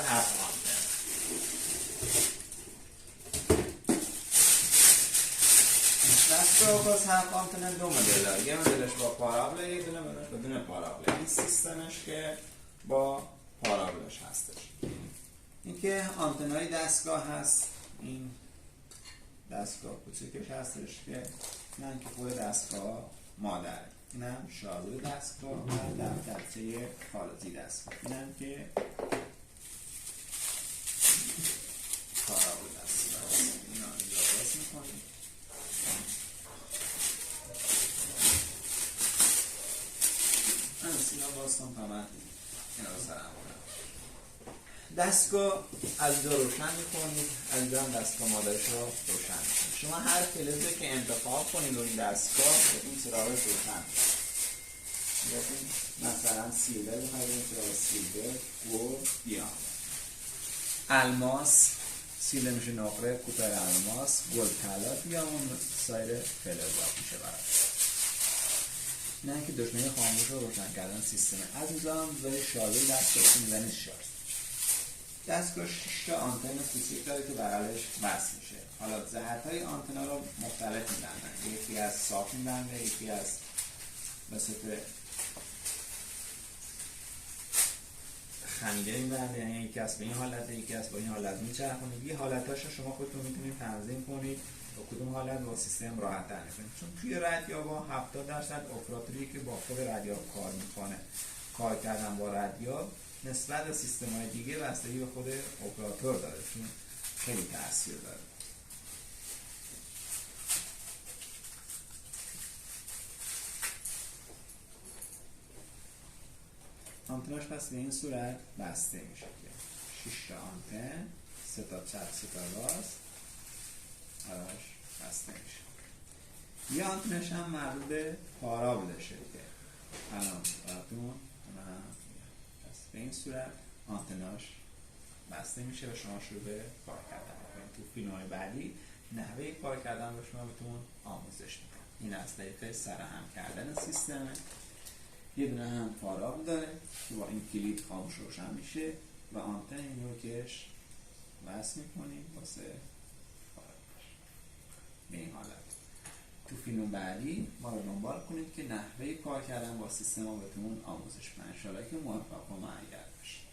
هفت آنتن. دستگاه باز هفت آنتن دو مدل، یه مدلش با پارابل، یه دونه مدلش بدون پارابل. این سیستمش که با پارابلش هستش. این که آنتنای دستگاه هست، این دستگاه کوچیکش هستش که من که خود دستگاه مادر، اینم شازده دستگاه و دفترچه خارجی دستگاه، اینم که پارابل دستگاه. اینا اینجا باز میکنیم. من سینا باز کنم تا من اینا رو سرم کنم. دستگاه از اینجا روشن میکنید، از اینجا هم دستگاه مادرش رو روشن میکنید. شما هر فلزی که انتخاب کنید رو این دستگاه به این سراغ روشن میکنید. مثلا سیلور بخواید این سراغ سیلور، گلد، دیامند. الماس سیلور میشه نقره، کوپر الماس، گلد طلا، دیامند سایر فلزات میشه برای. نه که دشمنی خاموش رو روشن کردن سیستمه. از اینجا هم برای شارژ دستگاه میزنید شارژ. دستگاه 6 تا آنتن کوچیک داره که بغلش وصل میشه. حالا جهت‌های آنتنا رو مختلف می‌بندن. یکی از صاف می‌بنده، یکی از وسط خمیده می‌بنده، یعنی یکی از به این حالت، یکی از با این حالت می‌چرخونید. یه حالتاشو شما خودتون می‌تونید تنظیم کنید با کدوم حالت با سیستم راحت‌تر کنید. چون توی رادیو 70% اپراتوری که با خود رادیو کار می‌کنه، کار کردن با رادیو نسبت به سیستم‌های دیگه بستگی به خود اپراتور داره، چون خیلی تاثیر داره. آنتناش پس به این صورت بسته میشه که 6 تا آنتن، 3 تا چپ 3 تا راست براش بسته میشه. یه آنتنش هم مربوط به پارابلشه که الان براتون به این صورت آنتناش بسته میشه و شما شروع به کار کردن میکنید. تو فیلم‌های بعدی نحوه کار کردن به شما بهتون آموزش میدن. این از طریق سرهم کردن سیستمه. یه دونه هم پارابل داره که با این کلید خاموش روشن میشه و آنتن این رو کش وصل میکنیم واسه پارابلش به این حالت. تو فیلم بعدی ما رو دنبال کنید که نحوه کار کردن با سیستم رو بهتون آموزش بدن. ان شاءالله که موفق و معید باشید.